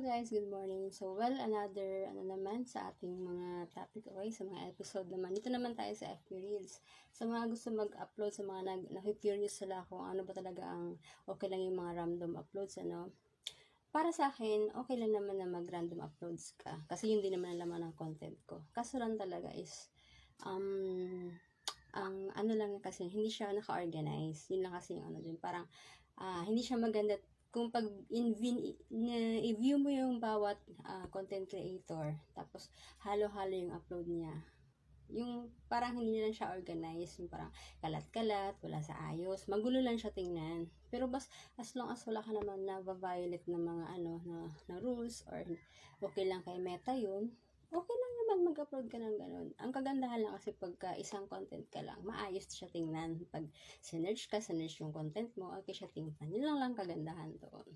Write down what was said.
guys, good morning. So, another naman sa ating mga topic, okay, sa mga episode naman. Dito naman tayo sa FB Reels. Sa mga gusto mag-upload, sa mga na-curious sila kung ano ba talaga ang okay lang yung mga random uploads, ano. Para sa akin, okay lang naman na mag-random uploads ka. Kasi yun din naman ang laman ng content ko. Kaso lang talaga is, ang ano lang kasi, hindi siya naka-organize. Yun lang kasi yung ano dun. Parang, hindi siya maganda kung pag i-view mo yung bawat content creator, tapos halo-halo yung upload niya. Yung parang hindi lang siya organized, yung parang kalat-kalat, wala sa ayos, magulo lang siya tingnan. Pero as long as wala ka naman na violate ng mga na rules or okay lang kay Meta yun, okay lang naman mag-upload ka ng ganun. Ang kagandahan lang kasi pagka isang content ka lang, maayos siya tingnan. Pag sinerge yung content mo, okay siya tingnan. Yun lang kagandahan doon.